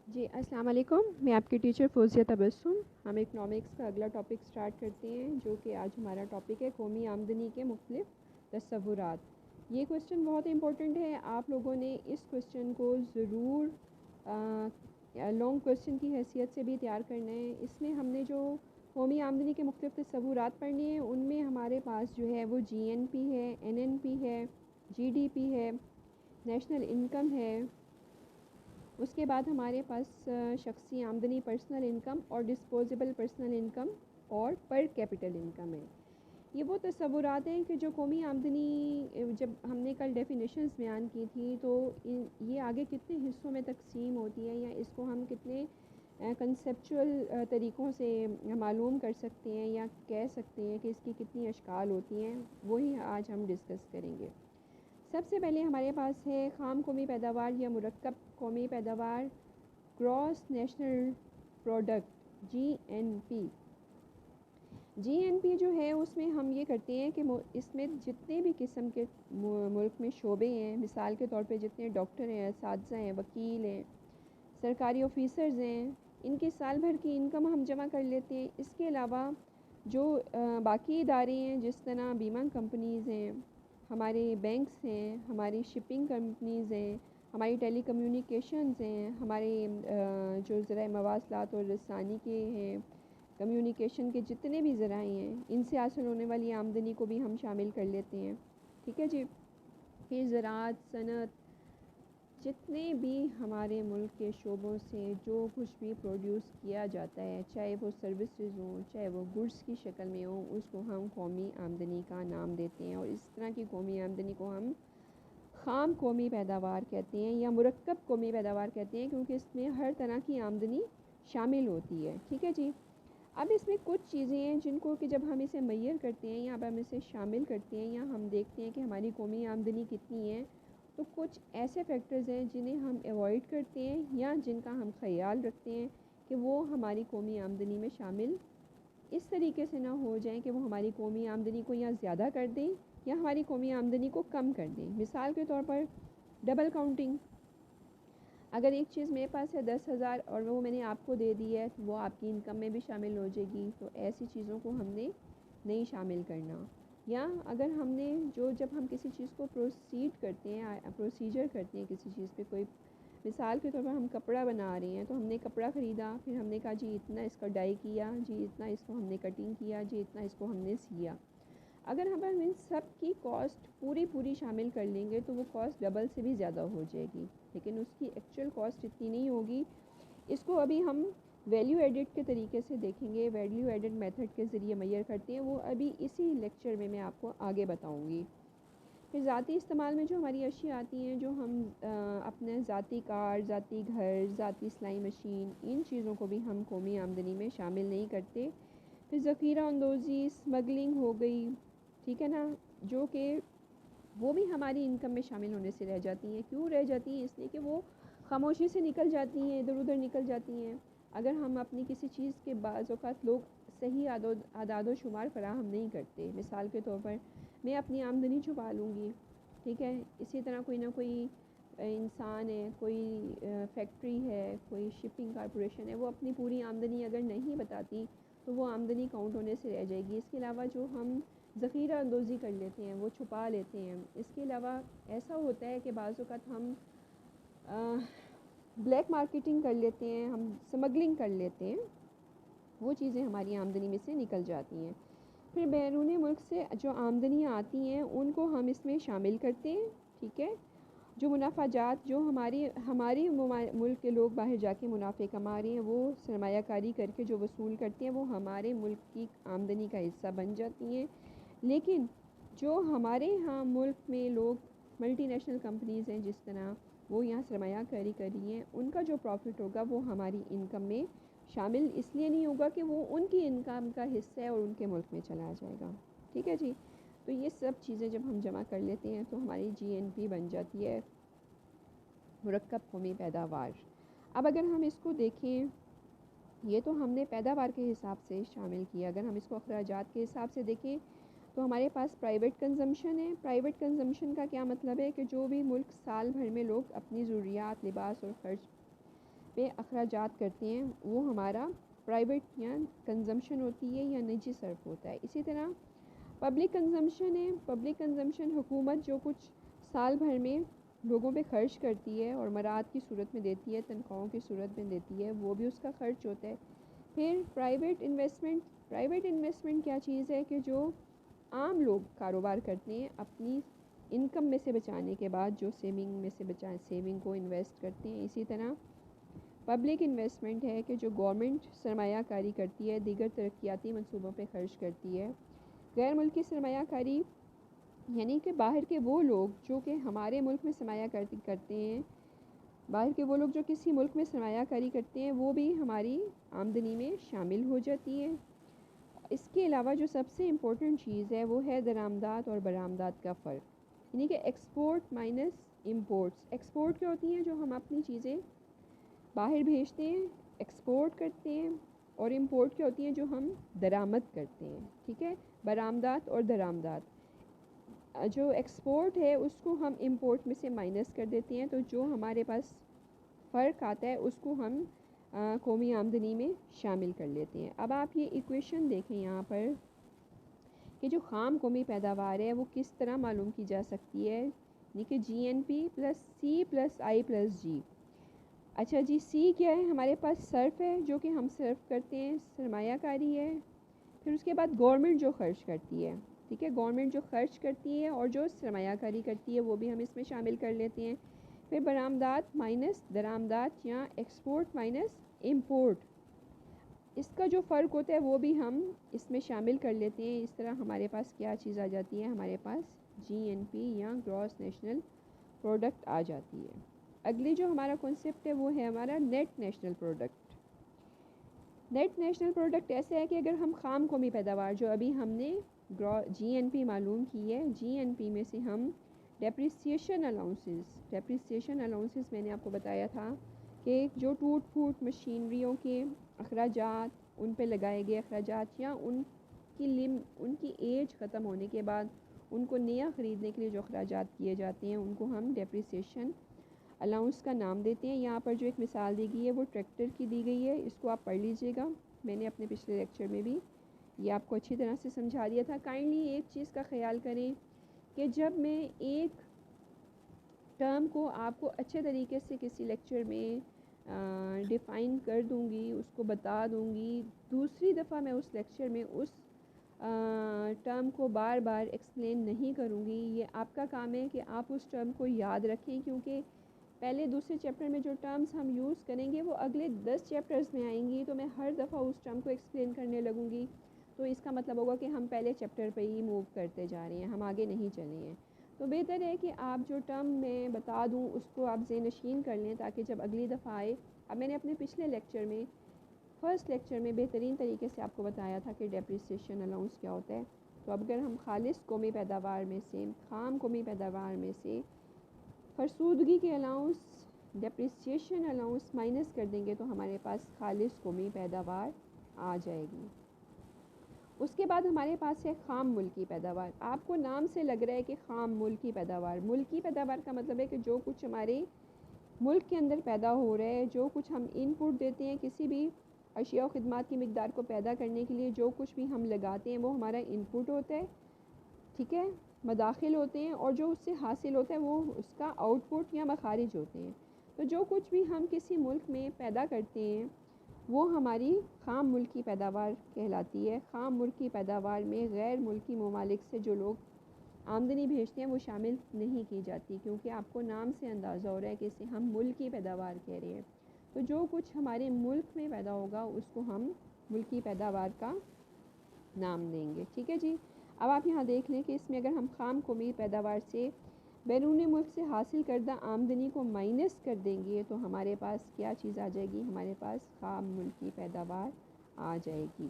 جی السلام علیکم، میں آپ کی ٹیچر فوزیہ تبسم. ہم اکنامکس کا اگلا ٹاپک سٹارٹ کرتے ہیں جو کہ آج ہمارا ٹاپک ہے قومی آمدنی کے مختلف تصورات. یہ کویسچن بہت امپورٹنٹ ہے. آپ لوگوں نے اس کویسچن کو ضرور لانگ کویسچن کی حیثیت سے بھی تیار کرنا ہے. اس میں ہم نے جو قومی آمدنی کے مختلف تصورات پڑھنے ہیں ان میں ہمارے پاس جو ہے وہ جی این پی ہے، این این پی ہے، جی ڈی پی ہے، نیشنل انکم ہے. اس کے بعد ہمارے پاس شخصی آمدنی پرسنل انکم اور ڈسپوزیبل پرسنل انکم اور پر کیپٹل انکم ہے. یہ وہ تصورات ہیں کہ جو قومی آمدنی جب ہم نے کل ڈیفینیشنز بیان کی تھی تو یہ آگے کتنے حصوں میں تقسیم ہوتی ہے یا اس کو ہم کتنے کنسیپچول طریقوں سے معلوم کر سکتے ہیں یا کہہ سکتے ہیں کہ اس کی کتنی اشکال ہوتی ہیں، وہی آج ہم ڈسکس کریں گے. سب سے پہلے ہمارے پاس ہے خام قومی پیداوار یا مرکب قومی پیداوار، گراس نیشنل پروڈکٹ، جی این پی. جی این پی جو ہے اس میں ہم یہ کرتے ہیں کہ اس میں جتنے بھی قسم کے ملک میں شعبے ہیں، مثال کے طور پہ جتنے ڈاکٹر ہیں، اساتذہ ہیں، وکیل ہیں، سرکاری آفیسرز ہیں، ان کی سال بھر کی انکم ہم جمع کر لیتے ہیں. اس کے علاوہ جو باقی ادارے ہیں جس طرح بیمہ کمپنیز ہیں، ہمارے بینکس ہیں، ہماری شپنگ کمپنیز ہیں، ہماری ٹیلی کمیونیکیشنز ہیں، ہمارے جو ذرائع مواصلات اور رسانی کے ہیں، کمیونیکیشن کے جتنے بھی ذرائع ہیں ان سے حاصل ہونے والی آمدنی کو بھی ہم شامل کر لیتے ہیں. ٹھیک ہے جی. پھر زراعت، صنعت، جتنے بھی ہمارے ملک کے شعبوں سے جو کچھ بھی پروڈیوس کیا جاتا ہے، چاہے وہ سروسز ہوں، چاہے وہ گڈس کی شکل میں ہوں، اس کو ہم قومی آمدنی کا نام دیتے ہیں. اور اس طرح کی قومی آمدنی کو ہم خام قومی پیداوار کہتے ہیں یا مرکب قومی پیداوار کہتے ہیں کیونکہ اس میں ہر طرح کی آمدنی شامل ہوتی ہے. ٹھیک ہے جی. اب اس میں کچھ چیزیں ہیں جن کو کہ جب ہم اسے میئر کرتے ہیں یا اب ہم اسے شامل کرتے ہیں یا ہم دیکھتے ہیں کہ ہماری قومی آمدنی کتنی ہے، تو کچھ ایسے فیکٹرز ہیں جنہیں ہم ایوائڈ کرتے ہیں یا جن کا ہم خیال رکھتے ہیں کہ وہ ہماری قومی آمدنی میں شامل اس طریقے سے نہ ہو جائیں کہ وہ ہماری قومی آمدنی کو یا زیادہ کر دیں یا ہماری قومی آمدنی کو کم کر دیں. مثال کے طور پر ڈبل کاؤنٹنگ. اگر ایک چیز میرے پاس ہے 10,000 اور وہ میں نے آپ کو دے دی ہے تو وہ آپ کی انکم میں بھی شامل ہو جائے گی، تو ایسی چیزوں کو ہم نے نہیں شامل کرنا. یا اگر ہم نے جب ہم کسی چیز کو پروسیجر کرتے ہیں کسی چیز پہ، کوئی مثال کے طور پر ہم کپڑا بنا رہے ہیں تو ہم نے کپڑا خریدا، پھر ہم نے کہا جی اتنا اس کا ڈائی کیا، جی اتنا اس کو ہم نے کٹنگ کیا، جی اتنا اس کو ہم نے سیا. اگر ہم ان سب کی کاسٹ پوری شامل کر لیں گے تو وہ کاسٹ ڈبل سے بھی زیادہ ہو جائے گی، لیکن اس کی ایکچوئل کاسٹ اتنی نہیں ہوگی. اس کو ابھی ہم ویلیو ایڈٹ کے طریقے سے دیکھیں گے، ویلیو ایڈٹ میتھڈ کے ذریعے میئر کرتے ہیں، وہ ابھی اسی لیکچر میں آپ کو آگے بتاؤں گی. پھر ذاتی استعمال میں جو ہماری اشیاء آتی ہیں، جو ہم اپنے ذاتی کار، ذاتی گھر، ذاتی سلائی مشین، ان چیزوں کو بھی ہم قومی آمدنی میں شامل نہیں کرتے. پھر ذخیرہ اندوزی، اسمگلنگ ہو گئی، ٹھیک ہے نا، جو کہ وہ بھی ہماری انکم میں شامل ہونے سے رہ جاتی ہیں. کیوں رہ جاتی ہیں؟ اس لیے کہ وہ خاموشی سے نکل جاتی ہیں، ادھر ادھر نکل جاتی ہیں. اگر ہم اپنی کسی چیز کے بعض اوقات لوگ صحیح اعداد و شمار فراہم نہیں کرتے. مثال کے طور پر میں اپنی آمدنی چھپا لوں گی، ٹھیک ہے، اسی طرح کوئی نہ کوئی انسان ہے، کوئی فیکٹری ہے، کوئی شپنگ کارپوریشن ہے، وہ اپنی پوری آمدنی اگر نہیں بتاتی تو وہ آمدنی کاؤنٹ ہونے سے رہ جائے گی. اس کے علاوہ جو ہم ذخیرہ اندوزی کر لیتے ہیں وہ چھپا لیتے ہیں. اس کے علاوہ ایسا ہوتا ہے کہ بعض اوقات ہم بلیک مارکیٹنگ کر لیتے ہیں، ہم اسمگلنگ کر لیتے ہیں، وہ چیزیں ہماری آمدنی میں سے نکل جاتی ہیں. پھر بیرون ملک سے جو آمدنیاں آتی ہیں ان کو ہم اس میں شامل کرتے ہیں. ٹھیک ہے. جو منافع جات جو ہماری ملک کے لوگ باہر جا کے منافع کما رہے ہیں، وہ سرمایہ کاری کر کے جو وصول کرتے ہیں وہ ہمارے ملک کی آمدنی کا حصہ بن جاتی ہیں. لیکن جو ہمارے ہاں ملک میں لوگ ملٹی نیشنل کمپنیز ہیں جس طرح، وہ یہاں سرمایہ کاری کر رہی ہیں، ان کا جو پروفٹ ہوگا وہ ہماری انکم میں شامل اس لیے نہیں ہوگا کہ وہ ان کی انکم کا حصہ ہے اور ان کے ملک میں چلا جائے گا. ٹھیک ہے جی. تو یہ سب چیزیں جب ہم جمع کر لیتے ہیں تو ہماری جی این پی بن جاتی ہے مرکب قومی پیداوار. اب اگر ہم اس کو دیکھیں، یہ تو ہم نے پیداوار کے حساب سے شامل کیا. اگر ہم اس کو اخراجات کے حساب سے دیکھیں تو ہمارے پاس پرائیویٹ کنزمپشن ہے. پرائیویٹ کنزمپشن کا کیا مطلب ہے کہ جو بھی ملک سال بھر میں لوگ اپنی ضروریات، لباس اور خرچ پہ اخراجات کرتے ہیں وہ ہمارا پرائیویٹ یا کنزمپشن ہوتی ہے یا نجی صرف ہوتا ہے. اسی طرح پبلک کنزمپشن ہے. پبلک کنزمپشن حکومت جو کچھ سال بھر میں لوگوں پہ خرچ کرتی ہے اور مراد کی صورت میں دیتی ہے, تنخواہوں کی صورت میں دیتی ہے, وہ بھی اس کا خرچ ہوتا ہے. پھر پرائیویٹ انویسٹمنٹ. پرائیویٹ انویسٹمنٹ کیا چیز ہے کہ جو عام لوگ کاروبار کرتے ہیں اپنی انکم میں سے بچانے کے بعد, جو سیونگ میں سے بچائیں سیونگ کو انویسٹ کرتے ہیں. اسی طرح پبلک انویسٹمنٹ ہے کہ جو گورنمنٹ سرمایہ کاری کرتی ہے, دیگر ترقیاتی منصوبوں پہ خرچ کرتی ہے. غیر ملکی سرمایہ کاری یعنی کہ باہر کے وہ لوگ جو کہ ہمارے ملک میں سرمایہ کاری کرتے ہیں, باہر کے وہ لوگ جو کسی ملک میں سرمایہ کاری کرتے ہیں وہ بھی ہماری آمدنی میں شامل ہو جاتی ہے. اس کے علاوہ جو سب سے امپورٹنٹ چیز ہے وہ ہے درآمدات اور برآمدات کا فرق, یعنی کہ ایکسپورٹ مائنس امپورٹس. ایکسپورٹ کیا ہوتی ہیں؟ جو ہم اپنی چیزیں باہر بھیجتے ہیں, ایکسپورٹ کرتے ہیں. اور امپورٹ کیا ہوتی ہیں؟ جو ہم درآمد کرتے ہیں. ٹھیک ہے, برآمدات اور درآمدات. جو ایکسپورٹ ہے اس کو ہم امپورٹ میں سے مائنس کر دیتے ہیں, تو جو ہمارے پاس فرق آتا ہے اس کو ہم قومی آمدنی میں شامل کر لیتے ہیں. اب آپ یہ ایکویشن دیکھیں یہاں پر کہ جو خام قومی پیداوار ہے وہ کس طرح معلوم کی جا سکتی ہے, یعنی کہ G N P plus C plus I plus G. اچھا جی, سی کیا ہے؟ ہمارے پاس صرف ہے جو کہ ہم صرف کرتے ہیں, سرمایہ کاری ہے. پھر اس کے بعد گورنمنٹ جو خرچ کرتی ہے, ٹھیک ہے, گورنمنٹ جو خرچ کرتی ہے اور جو سرمایہ کاری کرتی ہے وہ بھی ہم اس میں شامل کر لیتے ہیں. پھر برآمدات مائنس درآمدات یا ایکسپورٹ مائنس امپورٹ, اس کا جو فرق ہوتا ہے وہ بھی ہم اس میں شامل کر لیتے ہیں. اس طرح ہمارے پاس کیا چیز آ جاتی ہے؟ ہمارے پاس جی این پی یا گراس نیشنل پروڈکٹ آ جاتی ہے. اگلی جو ہمارا کنسیپٹ ہے وہ ہے ہمارا net national product. Net national product ایسا ہے کہ اگر ہم خام قومی پیداوار جو ابھی ہم نے جی این پی معلوم کی ہے, جی این پی میں سے ہم ڈیپریسیشن الاؤنسز میں نے آپ کو بتایا تھا کہ جو ٹوٹ پھوٹ مشینریوں کے اخراجات, ان پہ لگائے گئے اخراجات یا ان کی ایج ختم ہونے کے بعد ان کو نیا خریدنے کے لیے جو اخراجات کیے جاتے ہیں ان کو ہم ڈیپریسیشن الاؤنس کا نام دیتے ہیں. یہاں پر جو ایک مثال دی گئی ہے وہ ٹریکٹر کی دی گئی ہے, اس کو آپ پڑھ لیجئے گا. میں نے اپنے پچھلے لیکچر میں بھی یہ آپ کو اچھی طرح سے سمجھا دیا تھا. کائنڈلی ایک چیز کا خیال کریں کہ جب میں ایک ٹرم کو آپ کو اچھے طریقے سے کسی لیکچر میں ڈیفائن کر دوں گی, اس کو بتا دوں گی, دوسری دفعہ میں اس لیکچر میں اس ٹرم کو بار بار ایکسپلین نہیں کروں گی. یہ آپ کا کام ہے کہ آپ اس ٹرم کو یاد رکھیں, کیونکہ پہلے دوسرے چیپٹر میں جو ٹرمز ہم یوز کریں گے وہ اگلے 10 چیپٹرز میں آئیں گی, تو میں ہر دفعہ اس ٹرم کو ایکسپلین کرنے لگوں گی, تو اس کا مطلب ہوگا کہ ہم پہلے چیپٹر پہ ہی موو کرتے جا رہے ہیں, ہم آگے نہیں چلے ہیں. تو بہتر ہے کہ آپ جو ٹرم میں بتا دوں اس کو آپ ذہن نشین کر لیں تاکہ جب اگلی دفعہ آئے. اب میں نے اپنے پچھلے لیکچر میں فرسٹ لیکچر میں بہترین طریقے سے آپ کو بتایا تھا کہ ڈیپریسیشن الاؤنس کیا ہوتا ہے. تو اب اگر ہم خالص قومی پیداوار میں سے, خام قومی پیداوار میں سے فرسودگی کے الاؤنس, ڈیپریسیشن الاؤنس مائنس کر دیں گے تو ہمارے پاس خالص قومی پیداوار آ جائے گی. اس کے بعد ہمارے پاس ہے خام ملکی پیداوار. آپ کو نام سے لگ رہا ہے کہ خام ملکی پیداوار, ملکی پیداوار کا مطلب ہے کہ جو کچھ ہمارے ملک کے اندر پیدا ہو رہا ہے, جو کچھ ہم ان پٹ دیتے ہیں کسی بھی اشیاء و خدمات کی مقدار کو پیدا کرنے کے لیے, جو کچھ بھی ہم لگاتے ہیں وہ ہمارا ان پٹ ہوتا ہے, ٹھیک ہے, مداخل ہوتے ہیں, اور جو اس سے حاصل ہوتا ہے وہ اس کا آؤٹ پٹ یا مخارج ہوتے ہیں. تو جو کچھ بھی ہم کسی ملک میں پیدا کرتے ہیں وہ ہماری خام ملکی پیداوار کہلاتی ہے. خام ملکی پیداوار میں غیر ملکی ممالک سے جو لوگ آمدنی بھیجتے ہیں وہ شامل نہیں کی جاتی, کیونکہ آپ کو نام سے اندازہ ہو رہا ہے کہ اسے ہم ملکی پیداوار کہہ رہے ہیں. تو جو کچھ ہمارے ملک میں پیدا ہوگا اس کو ہم ملکی پیداوار کا نام دیں گے. ٹھیک ہے جی. اب آپ یہاں دیکھ لیں کہ اس میں اگر ہم خام قومی پیداوار سے بیرون ملک سے حاصل کردہ آمدنی کو مائنس کر دیں گے تو ہمارے پاس کیا چیز آ جائے گی؟ ہمارے پاس خام ملکی پیداوار آ جائے گی.